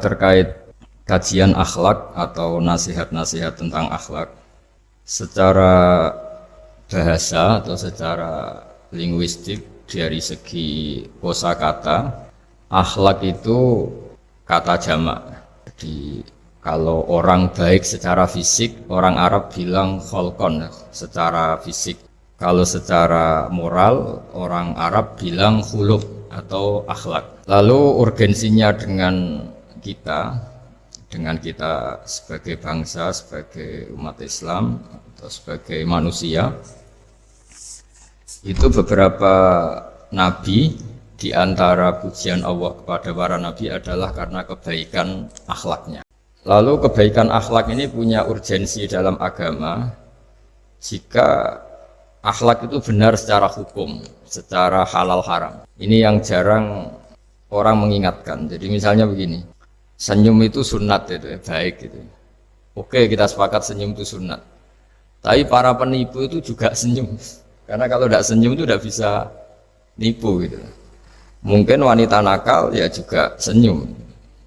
terkait kajian akhlak atau nasihat-nasihat tentang akhlak secara bahasa atau secara linguistik dari segi kosakata. Akhlak itu kata jamak. Jadi kalau orang baik secara fisik, orang Arab bilang kholqon secara fisik. Kalau secara moral, orang Arab bilang khuluq atau akhlak. Lalu urgensinya dengan kita sebagai bangsa, sebagai umat Islam atau sebagai manusia, itu beberapa nabi, di antara pujian Allah kepada para nabi adalah karena kebaikan akhlaknya. Lalu kebaikan akhlak ini punya urgensi dalam agama jika akhlak itu benar secara hukum, secara halal haram. Ini yang jarang orang mengingatkan. Jadi misalnya begini, senyum itu sunat, itu baik gitu. Oke, kita sepakat senyum itu sunat. Tapi para penipu itu juga senyum. Karena kalau tidak senyum itu tidak bisa nipu gitu. Mungkin wanita nakal ya juga senyum.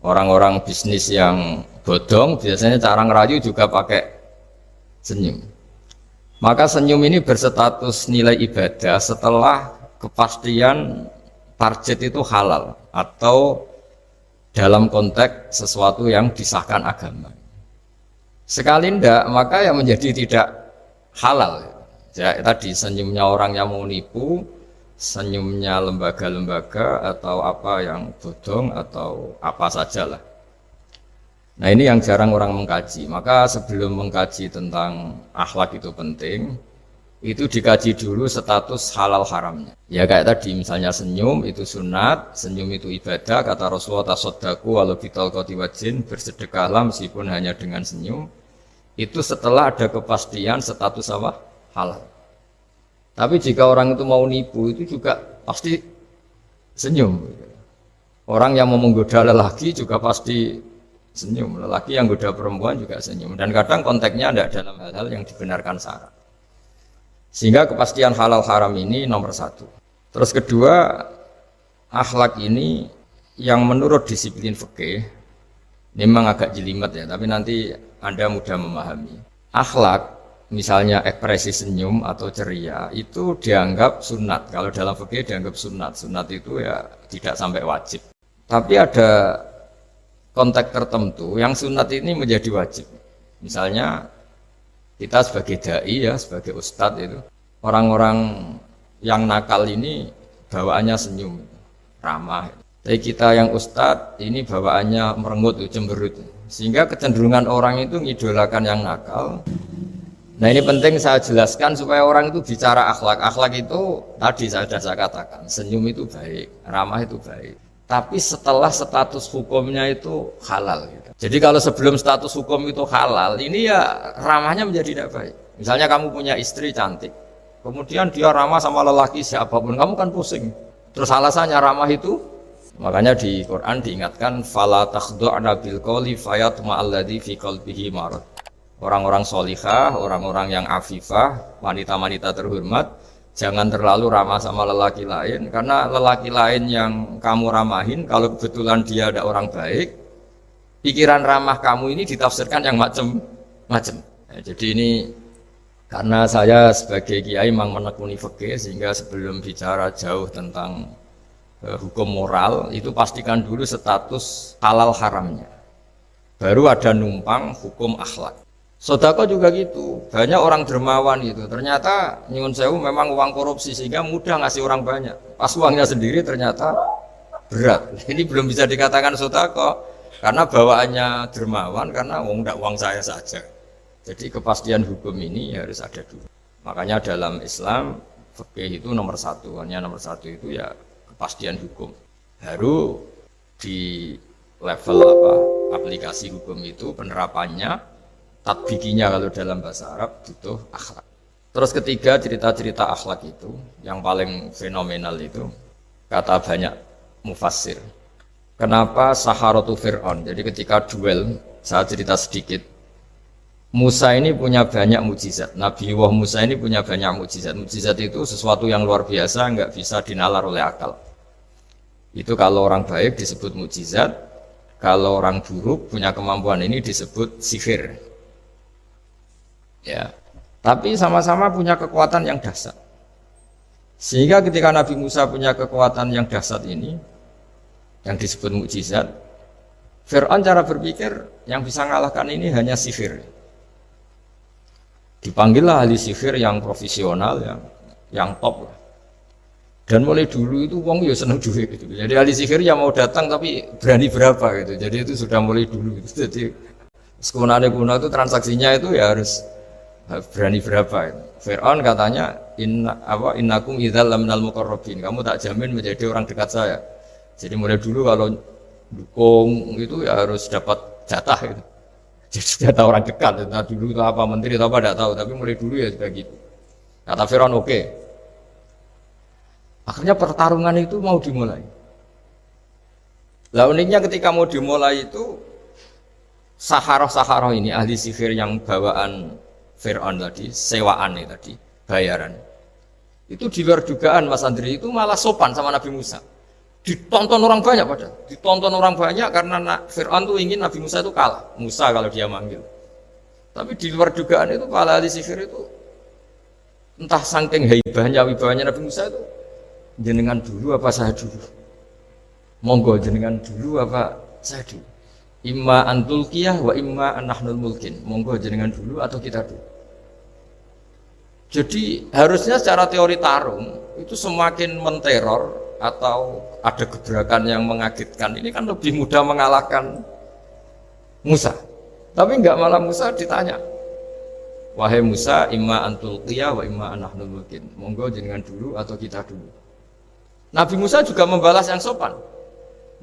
Orang-orang bisnis yang bodong biasanya cara ngerayu juga pakai senyum. Maka senyum ini berstatus nilai ibadah setelah kepastian target itu halal atau dalam konteks sesuatu yang disahkan agama. Sekali ndak, maka yang menjadi tidak halal. Ya, tadi senyumnya orang yang mau nipu, senyumnya lembaga-lembaga atau apa yang bodong atau apa sajalah. Nah, ini yang jarang orang mengkaji. Maka sebelum mengkaji tentang akhlak itu penting, itu dikaji dulu status halal haramnya. Ya kayak tadi misalnya senyum itu sunat, senyum itu ibadah, kata Rasulullah tasaddaku walau bitalqati wajhin, bersedekahlah meskipun hanya dengan senyum. Itu setelah ada kepastian status apa? Halal. Tapi jika orang itu mau nipu itu juga pasti senyum. Orang yang mau menggoda lelaki juga pasti senyum. Lelaki yang goda perempuan juga senyum. Dan kadang konteksnya ada dalam hal-hal yang dibenarkan syarak. Sehingga kepastian halal haram ini nomor satu. Terus kedua, akhlak ini yang menurut disiplin fikih, ini memang agak jelimet ya, tapi nanti Anda mudah memahami. Akhlak, misalnya ekspresi senyum atau ceria, itu dianggap sunat. Kalau dalam fikih dianggap sunat. Sunat itu ya tidak sampai wajib. Tapi ada konteks tertentu yang sunat ini menjadi wajib. Misalnya kita sebagai dai ya, sebagai ustadz itu, orang-orang yang nakal ini bawaannya senyum, ramah. Tapi kita yang ustadz ini bawaannya merengut, cemberut. Sehingga kecenderungan orang itu ngidolakan yang nakal. Nah ini penting saya jelaskan supaya orang itu bicara akhlak. Akhlak itu tadi saya katakan, senyum itu baik, ramah itu baik. Tapi setelah status hukumnya itu halal. Gitu. Jadi kalau sebelum status hukum itu halal, ini ya ramahnya menjadi tidak baik. Misalnya kamu punya istri cantik, kemudian dia ramah sama lelaki siapapun, kamu kan pusing. Terus alasannya ramah itu, makanya di Quran diingatkan, fala takhdu'na bil qawli fayatma alladzi fi qalbihi marad. Orang-orang solihah, orang-orang yang afifah, wanita-wanita terhormat, jangan terlalu ramah sama lelaki lain, karena lelaki lain yang kamu ramahin, kalau kebetulan dia ada orang baik, pikiran ramah kamu ini ditafsirkan yang macam-macam. Ya, jadi ini karena saya sebagai kiai memang menekuni fikih, sehingga sebelum bicara jauh tentang hukum moral, itu pastikan dulu status halal haramnya. Baru ada numpang hukum akhlak. Sodako juga gitu, banyak orang dermawan gitu, ternyata nyuwun sewu memang uang korupsi sehingga mudah ngasih orang banyak. Pas uangnya sendiri ternyata berat. Ini belum bisa dikatakan sodako karena bawaannya dermawan, karena uang saya saja. Jadi kepastian hukum ini harus ada dulu. Makanya dalam Islam fikih itu nomor satu, hanya nomor satu itu ya kepastian hukum. Baru di level aplikasi hukum itu penerapannya, tatbikinya kalau dalam bahasa Arab butuh akhlak. Terus ketiga, cerita-cerita akhlak itu yang paling fenomenal itu kata banyak mufassir. Kenapa Saharatu Fir'aun? Jadi ketika duel, saya cerita sedikit. Musa ini punya banyak mukjizat. Nabi Musa ini punya banyak mukjizat. Mukjizat itu sesuatu yang luar biasa, nggak bisa dinalar oleh akal. Itu kalau orang baik disebut mukjizat. kalau orang buruk punya kemampuan ini disebut sihir. Ya. Tapi sama-sama punya kekuatan yang dahsyat. Sehingga ketika Nabi Musa punya kekuatan yang dahsyat ini, yang disebut mukjizat, Fir'aun cara berpikir yang bisa mengalahkan ini hanya sihir. Dipanggillah ahli sihir yang profesional, yang top lah. Dan mulai dulu itu wong ya seneng duit gitu. Jadi ahli sihir yang mau datang tapi berani berapa gitu. Jadi itu sudah mulai dulu gitu. Jadi sekunane kuno itu transaksinya itu ya harus berani berapa gitu. Fir'aun katanya innakum idzal laminal muqarrabin. Kamu tak jamin menjadi orang dekat saya. Jadi mulai dulu kalau dukung itu ya harus dapat jatah gitu. Jadi jatah orang dekat. Nah dulu itu apa menteri atau apa tidak tahu, tapi mulai dulu ya sudah gitu. Kata Fir'aun oke. Akhirnya pertarungan itu mau dimulai. Lah uniknya ketika mau dimulai itu Saharoh ini ahli sihir yang bawaan Fir'aun tadi, sewaan tadi, bayaran. Itu di luar dugaan Mas Andri itu malah sopan sama Nabi Musa. Ditonton orang banyak padahal. Ditonton orang banyak karena Fir'aun tuh ingin Nabi Musa itu kalah. Musa kalau dia manggil. Tapi di luar dugaan itu para ahli sihir itu entah saking wibahnya Nabi Musa itu jenengan dulu apa saya dulu? Monggo jenengan dulu apa saya dulu? Imma antulkiyah wa imma anahnul mulkin. Monggo jenengan dulu atau kita dulu. Jadi harusnya secara teori tarung itu semakin menteror atau ada gebrakan yang mengagetkan ini kan lebih mudah mengalahkan Musa. Tapi enggak, malah Musa ditanya, wahai Musa, imma antulkiyah wa imma anahnul mulkin. Monggo jenengan dulu atau kita dulu. Nabi Musa juga membalas yang sopan.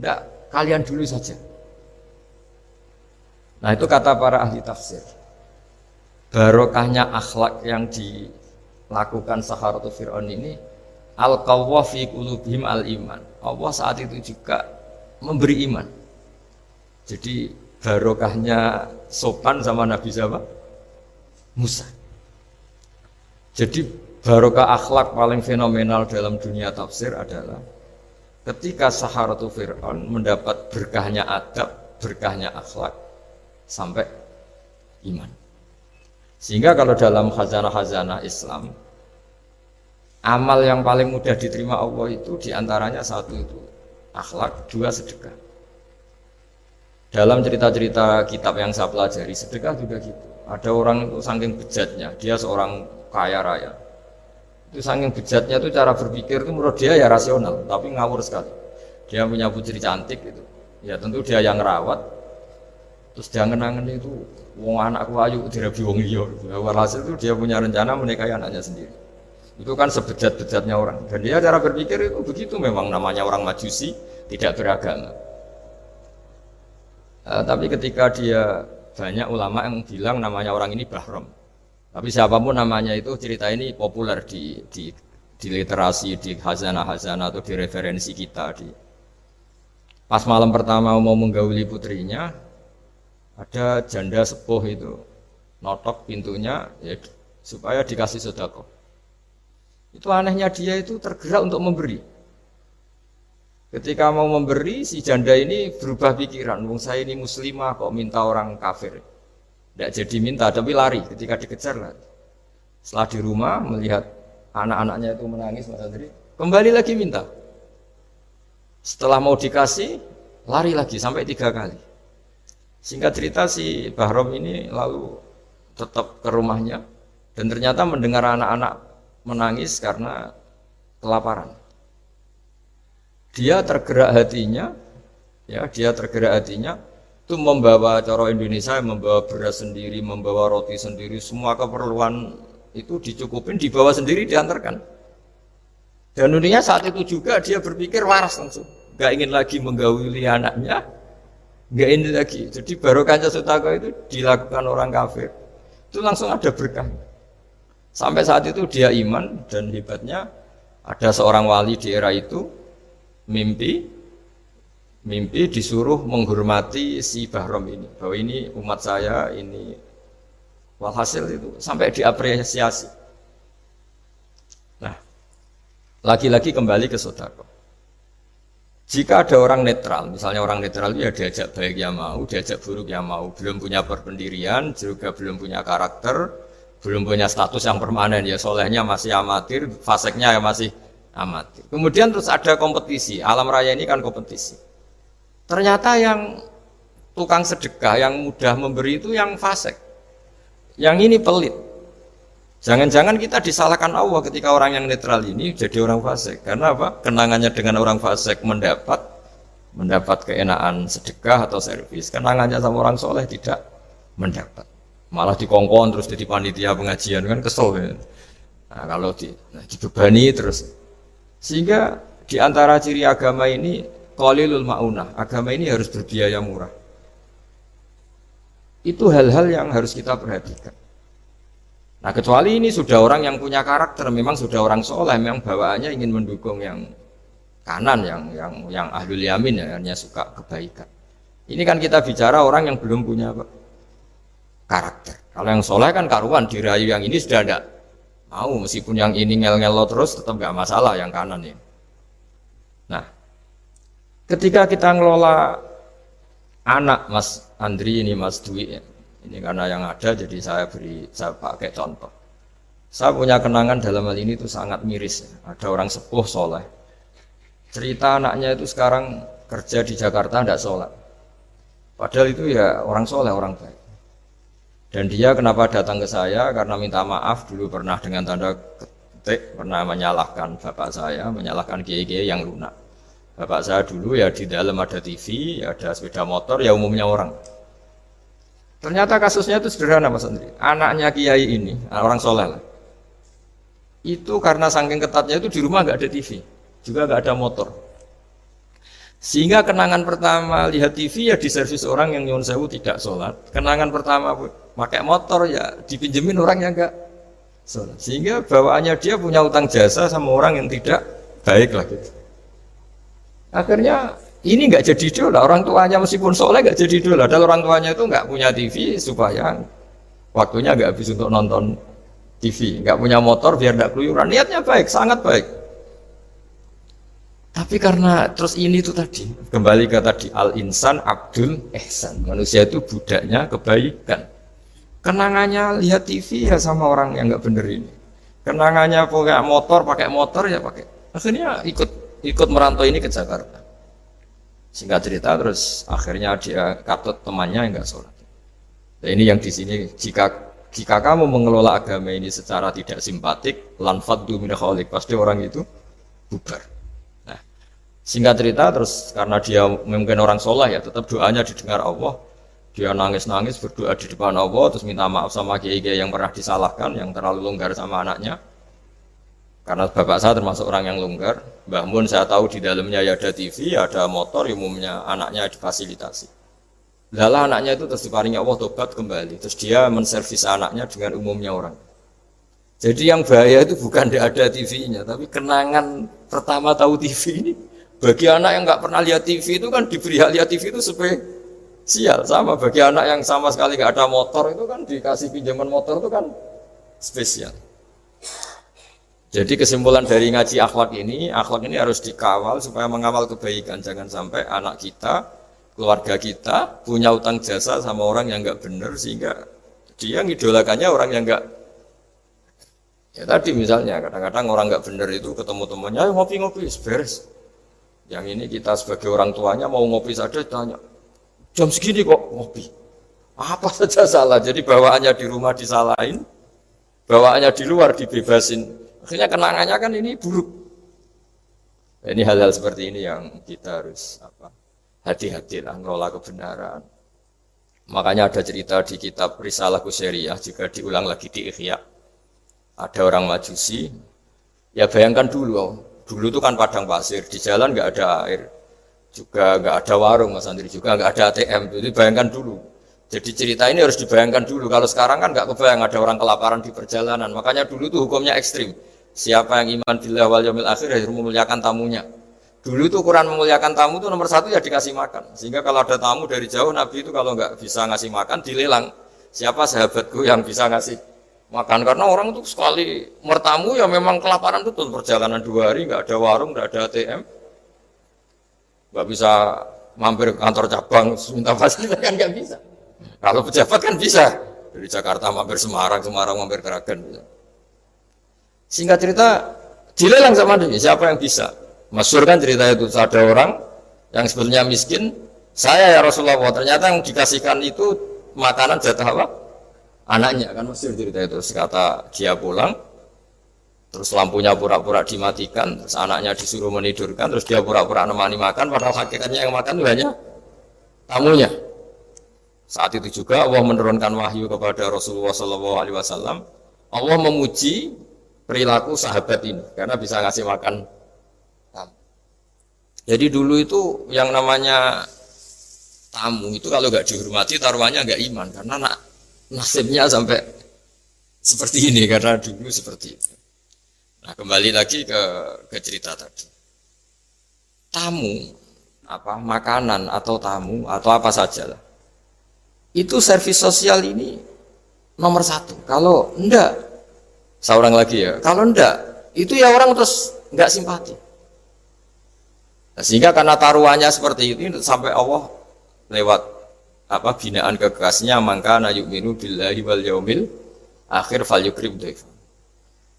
Enggak, kalian dulu saja. Nah itu kata para ahli tafsir. Barokahnya akhlak yang dilakukan Saharatu Fir'aun ini, al-qawwa fi qulubihim al-iman. Allah saat itu juga memberi iman. Jadi barokahnya sopan sama Nabi siapa? Musa. Jadi barokah akhlak paling fenomenal dalam dunia tafsir adalah ketika Saharatu Fir'aun mendapat berkahnya adab, berkahnya akhlak sampai iman. Sehingga kalau dalam khazanah-khazanah Islam, amal yang paling mudah diterima Allah itu diantaranya satu itu akhlak, dua sedekah. Dalam cerita-cerita kitab yang saya pelajari, sedekah juga gitu. Ada orang itu saking bejatnya, dia seorang kaya raya. Itu saking bejatnya itu cara berpikir itu menurut dia ya rasional, tapi ngawur sekali. Dia punya putri cantik gitu. Ya tentu dia yang rawat. Terus dia ngenangan itu, wong anakku ayu dirabi wong liya. Walhasil itu dia punya rencana menikahi anaknya sendiri. Itu kan sebejat-bejatnya orang. Dan dia cara berpikir itu begitu, memang namanya orang Majusi, tidak beragama. Tapi ketika dia, banyak ulama yang bilang namanya orang ini Bahram. Tapi siapapun namanya itu, cerita ini populer di literasi, di khazanah-khazanah atau di referensi kita. Pas malam pertama mau menggauli putrinya, ada janda sepuh itu notok pintunya ya, supaya dikasih sedekah. Itu anehnya dia itu tergerak untuk memberi. Ketika mau memberi, si janda ini berubah pikiran, wong saya ini muslimah kok minta orang kafir. Tidak jadi minta, tapi lari ketika dikejar lari. Setelah di rumah melihat anak-anaknya itu menangis, Mas Andri, kembali lagi minta. Setelah mau dikasih, lari lagi sampai 3 kali. Singkat cerita si Bahram ini lalu tetap ke rumahnya dan ternyata mendengar anak-anak menangis karena kelaparan. Dia tergerak hatinya, itu membawa cara Indonesia, membawa beras sendiri, membawa roti sendiri, semua keperluan itu dicukupin, dibawa sendiri, diantarkan. Dan uniknya saat itu juga dia berpikir waras langsung, nggak ingin lagi menggauli anaknya, nggak ingin lagi. Jadi barokahnya sedekah itu dilakukan orang kafir, itu langsung ada berkah. Sampai saat itu dia iman, dan hebatnya ada seorang wali di era itu mimpi disuruh menghormati si Bahram ini, bahwa ini umat saya, ini walhasil itu sampai diapresiasi. Nah, lagi-lagi kembali ke sedekah. Jika ada orang netral, misalnya orang netral itu ya diajak baik ya mau, diajak buruk ya mau, belum punya perpendirian, juga belum punya karakter, belum punya status yang permanen, ya solehnya masih amatir, faseknya ya masih amatir. Kemudian terus ada kompetisi, alam raya ini kan kompetisi. Ternyata yang tukang sedekah, yang mudah memberi itu yang fasek. Yang ini pelit. Jangan-jangan kita disalahkan Allah ketika orang yang netral ini jadi orang fasik. Karena apa? Kenangannya dengan orang fasik mendapat keenaan sedekah atau servis. Kenangannya sama orang soleh tidak mendapat. Malah dikongkon terus jadi panitia pengajian kan kesel. Ya. Nah, kalau dibebani terus. Sehingga di antara ciri agama ini qalilul maunah. Agama ini harus berbiaya murah. Itu hal-hal yang harus kita perhatikan. Nah kecuali ini sudah orang yang punya karakter, memang sudah orang soleh, memang bawaannya ingin mendukung yang kanan, yang ahlul yamin, ya, hanya suka kebaikan. Ini kan kita bicara orang yang belum punya karakter. Kalau yang soleh kan karuan, dirayu yang ini sudah ada mau, meskipun yang ini ngel-ngelo terus tetap nggak masalah yang kanan ini. Nah, ketika kita ngelola anak Mas Andri ini, Mas Dwi, ya. Ini karena yang ada jadi saya pakai contoh. Saya punya kenangan dalam hal ini itu sangat miris. Ya. Ada orang sepuh soleh. Cerita anaknya itu sekarang kerja di Jakarta tidak sholat. Padahal itu ya orang soleh, orang baik. Dan dia kenapa datang ke saya? Karena minta maaf dulu pernah dengan tanda ketik pernah menyalahkan bapak saya, menyalahkan kiai-kiai yang lunak. Bapak saya dulu ya di dalam ada TV, ada sepeda motor, ya umumnya orang. Ternyata kasusnya itu sederhana Mas Andri. Anaknya kiai ini, orang soleh lah. Itu karena saking ketatnya itu di rumah nggak ada TV, juga nggak ada motor. Sehingga kenangan pertama lihat TV ya di servis orang yang nyuwun sewu tidak sholat. Kenangan pertama pakai motor ya dipinjemin orang yang nggak sholat. Sehingga bawaannya dia punya utang jasa sama orang yang tidak baik lah gitu. Akhirnya ini nggak jadi idola, orang tuanya meskipun soleh nggak jadi idola. Dan orang tuanya itu nggak punya TV supaya waktunya nggak habis untuk nonton TV, nggak punya motor biar nggak keluyuran. Niatnya baik, sangat baik. Tapi karena terus ini tuh tadi kembali ke tadi al insan abdul ihsan, manusia itu budaknya kebaikan. Kenangannya lihat TV ya sama orang yang nggak bener ini. Kenangannya pakai motor ya pakai. Akhirnya ikut merantau ini ke Jakarta. Singkat cerita terus akhirnya dia katut temannya yang nggak sholat. Nah, ini yang di sini jika kamu mengelola agama ini secara tidak simpatik, lanfaddu min khaliq, pasti orang itu bubar. Nah, singkat cerita terus karena dia mungkin orang soleh ya tetap doanya didengar Allah. Dia nangis-nangis berdoa di depan Allah terus minta maaf sama kiai-kiai yang pernah disalahkan, yang terlalu longgar sama anaknya. Karena bapak saya termasuk orang yang longgar, Mbah Mun saya tahu di dalamnya ya ada TV, ada motor, umumnya anaknya difasilitasi. Lalu anaknya itu terus diparingi Allah tobat kembali, terus dia menservis anaknya dengan umumnya orang. Jadi yang bahaya itu bukan tidak ada TV-nya, tapi kenangan pertama tahu TV ini. Bagi anak yang nggak pernah lihat TV itu kan diberi hak lihat TV itu spesial, sama bagi anak yang sama sekali nggak ada motor itu kan dikasih pinjaman motor itu kan spesial. Jadi kesimpulan dari ngaji akhlak ini harus dikawal supaya mengawal kebaikan. Jangan sampai anak kita, keluarga kita punya utang jasa sama orang yang nggak benar sehingga dia ngidolakannya orang yang nggak. Ya tadi misalnya kadang-kadang orang nggak benar itu ketemu temannya, ayo ngopi-ngopi, beres. Yang ini kita sebagai orang tuanya mau ngopi saja tanya, jam segini kok ngopi? Apa saja salah. Jadi bawaannya di rumah disalahin, bawaannya di luar dibebasin. Akhirnya kenangannya kan ini buruk. Ini hal-hal seperti ini yang kita harus hati-hati lah ngelola kebenaran. Makanya ada cerita di kitab Risalah Qusyariyah juga diulang lagi di Ihya. Ada orang Majusi. Ya bayangkan dulu itu kan padang pasir, di jalan nggak ada air, juga nggak ada warung Mas Andri, juga nggak ada ATM. Jadi bayangkan dulu. Jadi cerita ini harus dibayangkan dulu. Kalau sekarang kan nggak kebayang ada orang kelaparan di perjalanan. Makanya dulu tuh hukumnya ekstrim. Siapa yang iman billah wal yaumil akhir harus memuliakan tamunya. Dulu itu ukuran memuliakan tamu itu nomor satu ya dikasih makan. Sehingga kalau ada tamu dari jauh Nabi itu kalau nggak bisa ngasih makan dilelang. Siapa sahabatku yang bisa ngasih makan? Karena orang itu sekali bertamu ya memang kelaparan betul. Perjalanan 2 hari nggak ada warung, nggak ada ATM. nggak bisa mampir ke kantor cabang minta fasilitas kan nggak bisa. Kalau pejabat kan bisa dari Jakarta mampir Semarang, Semarang mampir Kragen. Bisa. Singkat cerita dilelang sama dia, siapa yang bisa? Masyhur kan cerita itu, ada orang yang sebetulnya miskin, saya ya Rasulullah, ternyata yang dikasihkan itu makanan jatah apa? Anaknya, kan masyhur cerita itu. Kata dia pulang, terus lampunya pura-pura dimatikan, terus anaknya disuruh menidurkan, terus dia pura-pura nemani makan, padahal hakikatnya yang makan hanya tamunya. Saat itu juga Allah menurunkan wahyu kepada Rasulullah SAW. Allah memuji perilaku sahabat ini karena bisa ngasih makan tamu. Jadi dulu itu yang namanya tamu itu kalau nggak dihormati taruhannya nggak iman, karena nasibnya sampai seperti ini karena dulu seperti itu. Nah, kembali lagi ke cerita tadi. Tamu, apa makanan atau tamu atau apa saja lah. Itu servis sosial ini nomor satu. Kalau enggak, seorang lagi ya. Kalau enggak, itu ya orang terus enggak simpati. Nah, sehingga karena taruhannya seperti itu sampai Allah lewat apa binaan kekasihnya, maka na yu'minu billahi wal yaumil akhir falyukrim dhaifah.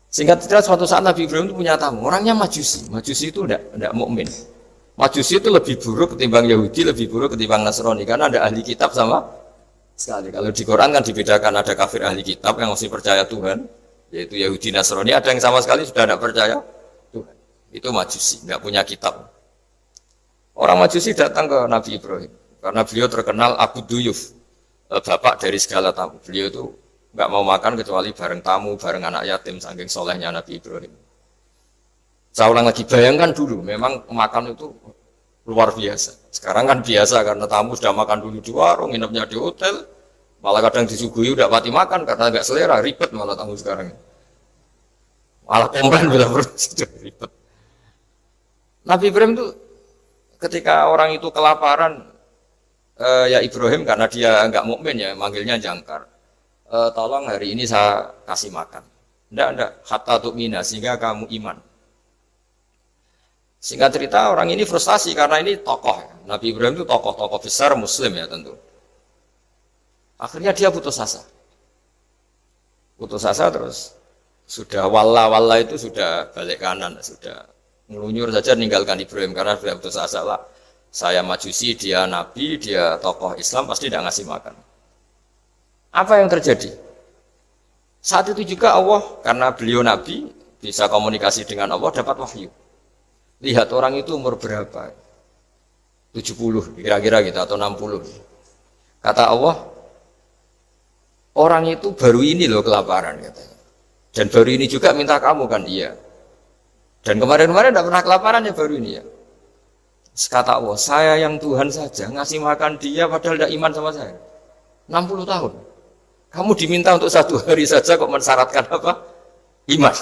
Singkat cerita suatu saat Nabi Ibrahim itu punya tamu, orangnya Majusi. Majusi itu tidak mukmin. Majusi itu lebih buruk ketimbang Yahudi, lebih buruk ketimbang Nasrani karena ada ahli kitab sama sekali. Kalau di Quran kan dibedakan, ada kafir ahli kitab yang masih percaya Tuhan, yaitu Yahudi Nasrani, ada yang sama sekali sudah tidak percaya Tuhan. Itu Majusi, nggak punya kitab. Orang Majusi datang ke Nabi Ibrahim karena beliau terkenal Abu Duyuf, bapak dari segala tamu. Beliau itu nggak mau makan kecuali bareng tamu, bareng anak yatim, saking solehnya Nabi Ibrahim. Saya ulang lagi, bayangkan dulu, memang makan itu luar biasa. Sekarang kan biasa karena tamu sudah makan dulu di warung, nginepnya di hotel, malah kadang disuguhi udah pati makan karena nggak selera, ribet malah tamu sekarang. Malah komplain bila perlu sudah ribet. Nabi Ibrahim itu ketika orang itu kelaparan, ya Ibrahim karena dia nggak mukmin ya, manggilnya jangkar. Tolong hari ini saya kasih makan. Enggak, hatta tu'mina, sehingga kamu iman. Singkat cerita orang ini frustasi karena ini tokoh. Nabi Ibrahim itu tokoh-tokoh besar muslim ya tentu. Akhirnya dia putus asa. Putus asa terus sudah walla itu sudah balik kanan, sudah ngelunyur saja meninggalkan Ibrahim karena sudah putus asa lah. Saya Majusi, dia Nabi, dia tokoh Islam, pasti tidak ngasih makan. Apa yang terjadi? Saat itu juga Allah, karena beliau Nabi, bisa komunikasi dengan Allah, dapat wahyu. Lihat orang itu umur berapa? 70 kira-kira gitu, atau 60. Kata Allah, orang itu baru ini loh kelaparan katanya. Dan baru ini juga minta kamu kan, iya. Dan kemarin-kemarin tidak pernah kelaparan ya baru ini ya. Kata Allah, saya yang Tuhan saja ngasih makan dia padahal tidak iman sama saya. 60 tahun. Kamu diminta untuk 1 hari saja kok mensyaratkan apa? Iman.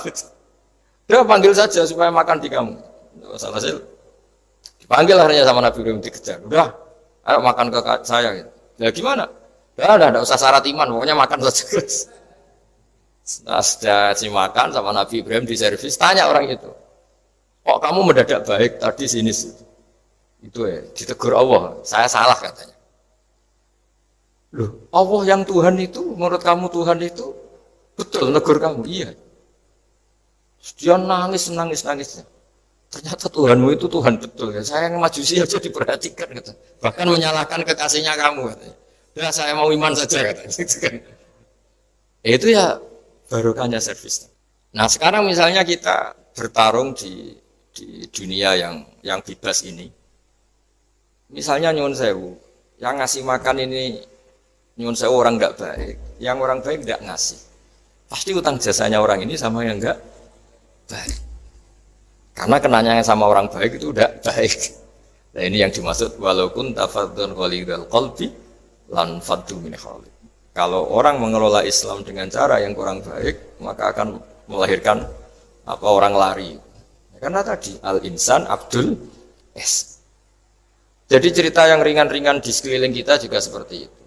Udah panggil saja supaya makan di kamu. Salah hasil. Dipanggil akhirnya sama Nabi Ibrahim dikejar. Udah, ayo makan ke saya. Gitu. Ya gimana? Ya udah, usah syarat iman, pokoknya makan saja. Nah, sudah si makan sama Nabi Ibrahim di servis, tanya orang itu. Kok kamu mendadak baik tadi sini sih? Itu ya, ditegur Allah. Saya salah katanya. Loh, Allah yang Tuhan itu, menurut kamu Tuhan itu betul negur kamu? Iya. Dia nangis. Ternyata Tuhanmu itu Tuhan betul ya. Saya yang Majusi aja diperhatikan gitu. Bahkan menyalahkan kekasihnya kamu katanya. Ya saya mau iman saja katanya. Itu ya barokahnya servis. Nah sekarang misalnya kita bertarung di dunia yang bebas ini. Misalnya nyuwun sewu, yang ngasih makan ini nyuwun sewu orang nggak baik, yang orang baik nggak ngasih. Pasti utang jasanya orang ini sama yang nggak baik. Karena kenanya sama orang baik itu udah baik. Nah ini yang dimaksud walaupun tafadzun qalidul qalbi lan faddu min khalid. Kalau orang mengelola Islam dengan cara yang kurang baik, maka akan melahirkan orang lari. Karena tadi al-insan abdul es. Jadi cerita yang ringan-ringan di sekeliling kita juga seperti itu.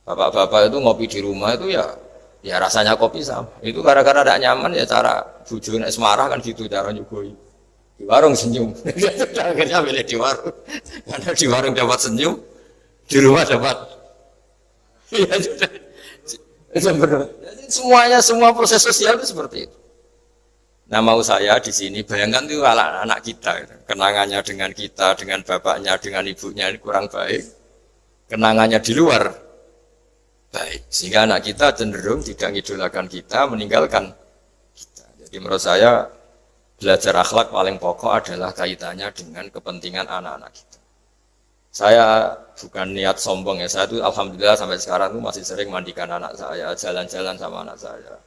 Bapak-bapak itu ngopi di rumah itu ya rasanya kopi sama. Itu gara-gara tidak nyaman ya cara bujune marah kan gitu cara nyugoi. Di warung senyum. Akhirnya milih di warung. Karena di warung dapat senyum, di rumah dapat. Ya sudah. Semuanya, semua proses sosial itu seperti itu. Nah mau saya di sini bayangkan itu anak-anak kita, kenangannya dengan kita, dengan bapaknya, dengan ibunya ini kurang baik, kenangannya di luar baik, sehingga anak kita cenderung tidak mengidolakan kita, meninggalkan kita. Jadi menurut saya belajar akhlak paling pokok adalah kaitannya dengan kepentingan anak-anak kita. Saya bukan niat sombong ya, saya itu alhamdulillah sampai sekarang itu masih sering mandikan anak saya, jalan-jalan sama anak saya.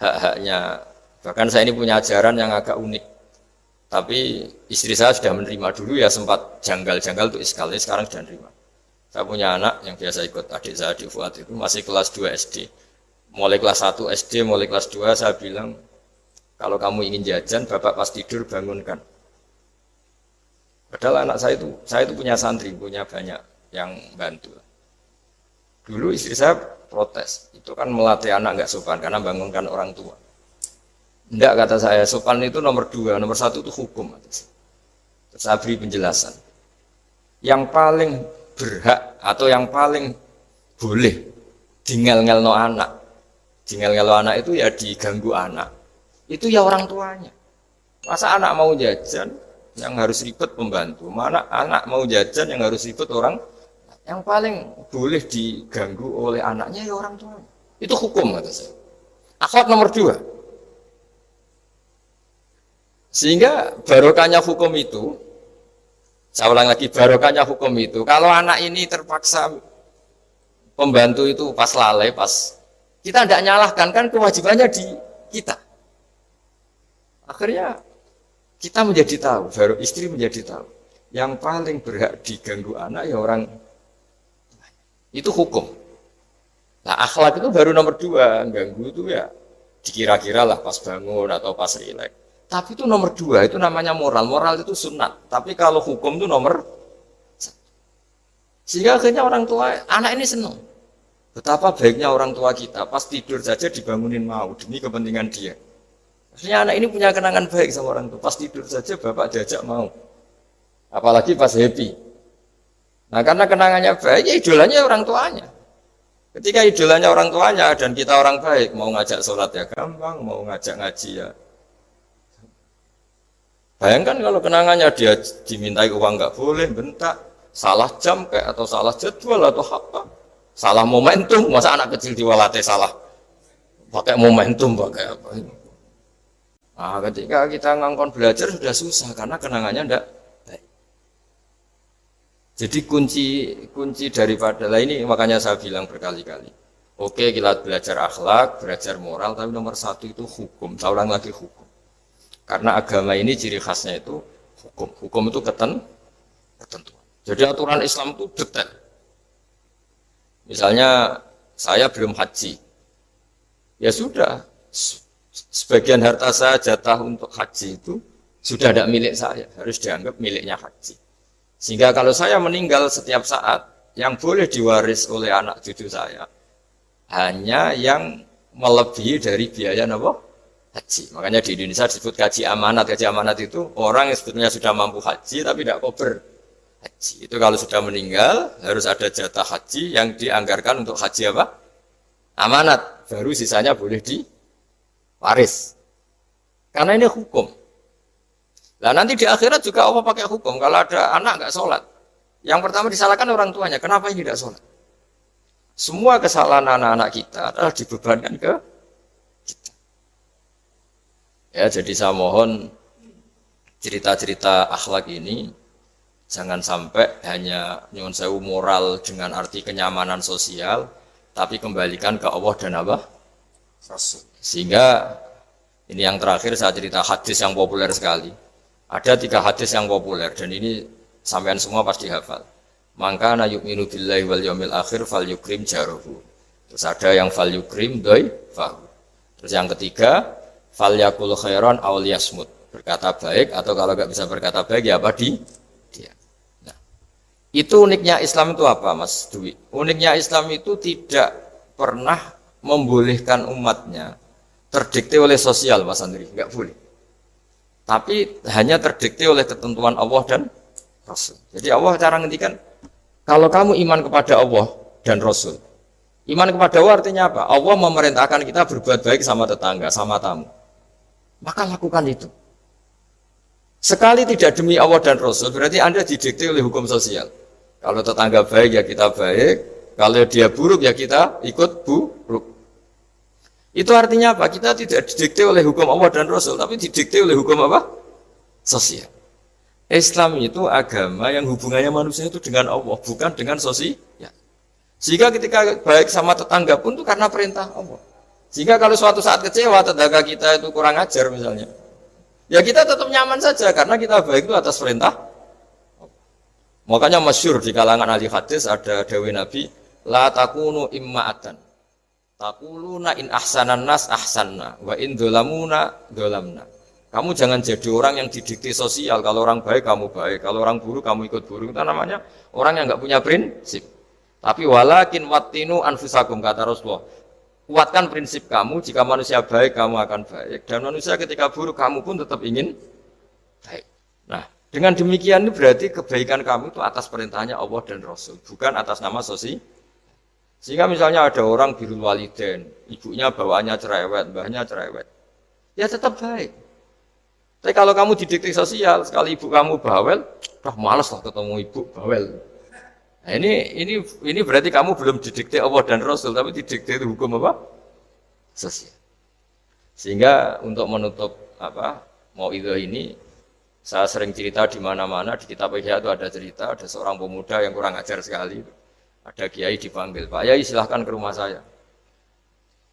Hak-haknya, bahkan saya ini punya ajaran yang agak unik. Tapi istri saya sudah menerima dulu ya, sempat janggal-janggal untuk iskal, ini sekarang sudah menerima. Saya punya anak yang biasa ikut adik saya di Fuad itu, masih kelas 2 SD. Mulai kelas 1 SD, mulai kelas 2 saya bilang, kalau kamu ingin jajan, bapak pas tidur bangunkan. Padahal anak saya itu punya santri, punya banyak yang bantu. Dulu istri saya protes, itu kan melatih anak nggak sopan karena bangunkan orang tua. Enggak, kata saya, sopan itu nomor 2, nomor 1 itu hukum. Terus saya beri penjelasan. Yang paling berhak atau yang paling boleh dingel-ngelno anak, dingel-ngelno anak itu ya diganggu anak, itu ya orang tuanya. Masa anak mau jajan, yang harus ribet pembantu, mana anak mau jajan yang harus ribet orang, yang paling boleh diganggu oleh anaknya ya orang tua. Itu hukum kata saya. Akhlak nomor 2. Sehingga barokahnya hukum itu, saya ulang lagi, barokahnya hukum itu, kalau anak ini terpaksa pembantu itu pas lalai, pas kita tidak nyalahkan, kan kewajibannya di kita. Akhirnya kita menjadi tahu, baru istri menjadi tahu, yang paling berhak diganggu anak ya orang, itu hukum. Nah akhlak itu baru nomor 2, ganggu itu ya dikira-kira lah pas bangun atau pas rileks. Tapi itu nomor 2, itu namanya moral. Moral itu sunat, tapi kalau hukum itu nomor 1. Sehingga akhirnya orang tua, anak ini senang. Betapa baiknya orang tua kita, pas tidur saja dibangunin mau, demi kepentingan dia. Akhirnya anak ini punya kenangan baik sama orang tua. Pas tidur saja bapak diajak mau. Apalagi pas happy. Nah karena kenangannya baik, ya idolanya orang tuanya. Ketika idolanya orang tuanya dan kita orang baik, mau ngajak sholat ya gampang, mau ngajak ngaji ya. Bayangkan kalau kenangannya dia dimintai uang nggak boleh, bentak, salah jam kayak atau salah jadwal atau apa, salah momentum. Masa anak kecil diwalate salah pakai momentum, pakai apa ini? Nah, ketika kita ngangkon belajar sudah susah karena kenangannya enggak baik. Jadi kunci daripada lah ini, makanya saya bilang berkali-kali. Oke, kita belajar akhlak, belajar moral, tapi nomor 1 itu hukum. Saya ulang lagi hukum. Karena agama ini ciri khasnya itu hukum. Hukum itu ketentuan. Jadi aturan Islam itu detail. Misalnya saya belum haji. Ya sudah. Sebagian harta saya jatah untuk haji itu sudah tidak milik saya, harus dianggap miliknya haji. Sehingga kalau saya meninggal setiap saat, yang boleh diwaris oleh anak cucu saya hanya yang melebihi dari biaya haji. Makanya di Indonesia disebut gaji amanat. Gaji amanat itu orang yang sebetulnya sudah mampu haji tapi tidak kober haji. Itu kalau sudah meninggal harus ada jatah haji yang dianggarkan untuk haji apa? Amanat. Baru sisanya boleh waris. Karena ini hukum. Nah nanti di akhirat juga Allah pakai hukum. Kalau ada anak nggak sholat, yang pertama disalahkan orang tuanya. Kenapa ini tidak sholat? Semua kesalahan anak-anak kita adalah dibebankan ke kita. Ya jadi saya mohon cerita-cerita akhlak ini jangan sampai hanya nyuwun sewu moral dengan arti kenyamanan sosial, tapi kembalikan ke Allah dan apa? Rasul. Sehingga ini yang terakhir saya cerita hadis yang populer sekali. Ada 3 hadis yang populer dan ini sampean semua pasti hafal. Maka na yu'minu billahi wal yaumil akhir fal yukrim jaruhu. Terus ada yang fal yukrim dhaifahu. Terus yang ketiga fal yakul khairan aw liyasmut. Berkata baik atau kalau enggak bisa berkata baik ya apa dia. Nah, itu uniknya Islam itu apa Mas Dwi? Uniknya Islam itu tidak pernah membolehkan umatnya terdikte oleh sosial, Mas Andri, enggak boleh. tapi hanya terdikte oleh ketentuan Allah dan Rasul. Jadi Allah cara ngendikan, kalau kamu iman kepada Allah dan Rasul, iman kepada Allah artinya apa? Allah memerintahkan kita berbuat baik sama tetangga, sama tamu. Maka lakukan itu. Sekali tidak demi Allah dan Rasul, berarti Anda didikte oleh hukum sosial. Kalau tetangga baik ya kita baik, kalau dia buruk ya kita ikut buruk. Itu artinya apa? Kita tidak didikte oleh hukum Allah dan Rasul, tapi didikte oleh hukum apa? Sosial. Islam itu agama yang hubungannya manusia itu dengan Allah, bukan dengan sosial. Sehingga ketika baik sama tetangga pun itu karena perintah Allah. Sehingga kalau suatu saat kecewa tetangga kita itu kurang ajar misalnya, ya kita tetap nyaman saja karena kita baik itu atas perintah. Makanya masyhur di kalangan ahli hadis ada dawuh Nabi, la takunu imma'atan. Taquluna in ahsanan nas ahsanna wa in dolamuna dolamna. Kamu jangan jadi orang yang didikte sosial. Kalau orang baik kamu baik, kalau orang buruk kamu ikut buruk. Itu namanya orang yang nggak punya prinsip. Tapi walakin wattinu anfusakum, kata Rasulullah. Kuatkan prinsip kamu, jika manusia baik kamu akan baik, dan manusia ketika buruk kamu pun tetap ingin baik. Nah, dengan demikian itu berarti kebaikan kamu itu atas perintahnya Allah dan Rasul, bukan atas nama sosial. Sehingga misalnya ada orang birrul walidain, ibunya bawaannya cerewet, mbahnya cerewet, ya tetap baik. Tapi kalau kamu didikte sosial, sekali ibu kamu bawel, malas lah ketemu ibu bawel. Nah, ini berarti kamu belum didikte Allah dan Rasul, tapi didikte hukum apa? Sosial. Sehingga untuk menutup mauidhah ini, saya sering cerita di mana-mana di kitab Ihya itu ada cerita, ada seorang pemuda yang kurang ajar sekali. Ada kiai dipanggil, Pak Yai silahkan ke rumah saya.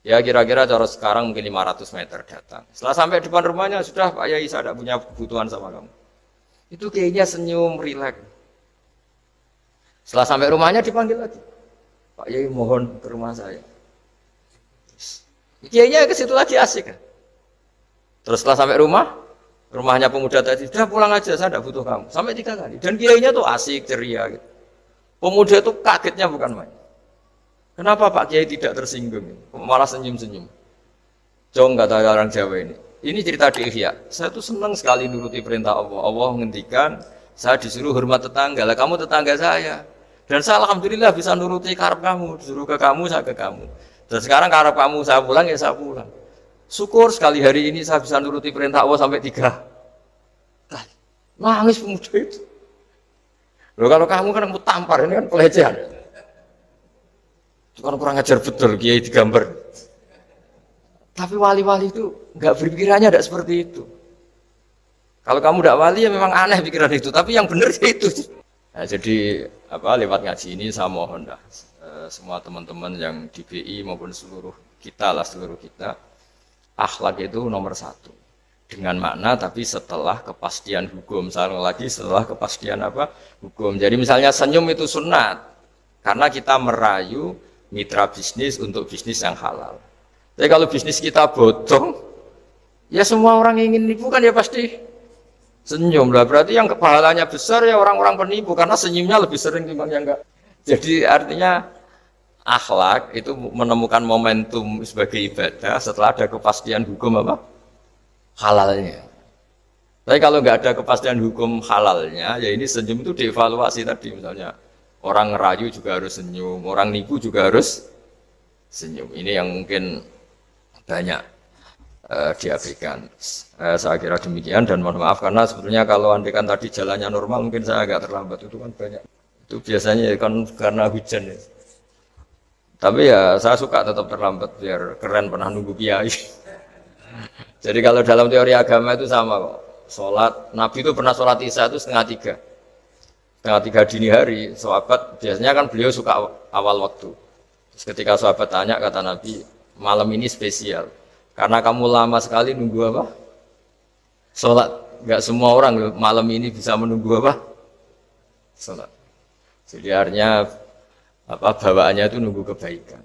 Ya kira-kira cara sekarang mungkin 500 meter datang. Setelah sampai depan rumahnya, sudah Pak Yai saya tidak punya kebutuhan sama kamu. Itu kiainya senyum, rileks. Setelah sampai rumahnya dipanggil lagi, Pak Yai mohon ke rumah saya. Kiainya ke situ lagi asik kan. Terus setelah sampai rumahnya pemuda tadi, sudah pulang aja saya tidak butuh kamu. Sampai 3 kali. Dan kiainya tuh asik, ceria gitu. Pemuda itu kagetnya bukan main. Kenapa Pak Kiai tidak tersinggung? Malah senyum-senyum. Jong kata orang Jawa ini. Ini cerita di Ihya. Saya tuh senang sekali nuruti perintah Allah. Allah menghentikan, saya disuruh hormat tetangga. Lah kamu tetangga saya. Dan saya alhamdulillah bisa nuruti karep kamu. Disuruh ke kamu, saya ke kamu. Dan sekarang karep kamu saya pulang, ya saya pulang. Syukur sekali hari ini saya bisa nuruti perintah Allah sampai 3 kali. Nangis pemuda itu. Loh kalau kamu kan mau tampar, ini kan pelecehan. Itu kan kurang ajar betul, kiai digambar. Tapi wali-wali itu nggak berpikirannya tidak seperti itu. Kalau kamu tidak wali ya memang aneh pikiran itu, tapi yang benar ya itu. Nah, jadi lewat ngaji ini saya mohon semua teman-teman yang di BI maupun seluruh kita, akhlak itu nomor 1. Dengan makna tapi setelah kepastian hukum. Setelah kepastian hukum. Jadi misalnya senyum itu sunat karena kita merayu mitra bisnis untuk bisnis yang halal. Tapi kalau bisnis kita bodong, ya semua orang ingin nipu kan ya pasti senyum lah. Berarti yang pahalanya besar ya orang-orang penipu karena senyumnya lebih sering dibanding yang enggak. Jadi artinya akhlak itu menemukan momentum sebagai ibadah setelah ada kepastian hukum halalnya. Tapi kalau nggak ada kepastian hukum halalnya, ya ini senyum itu dievaluasi tadi. Misalnya orang ngerayu juga harus senyum, orang nipu juga harus senyum. Ini yang mungkin banyak diabaikan. Saya kira demikian dan mohon maaf karena sebetulnya kalau andaikan tadi jalannya normal mungkin saya agak terlambat. Itu kan banyak. Itu biasanya kan karena hujan ya. Tapi ya saya suka tetap terlambat biar keren pernah nunggu kiai. Jadi kalau dalam teori agama itu sama kok. Sholat, Nabi itu pernah sholat isya itu 2:30. 2:30 dini hari, sahabat biasanya kan beliau suka awal waktu. Terus ketika sahabat tanya, kata Nabi, malam ini spesial. Karena kamu lama sekali nunggu sholat. Gak semua orang malam ini bisa menunggu sholat. Jadi artinya bawaannya itu nunggu kebaikan.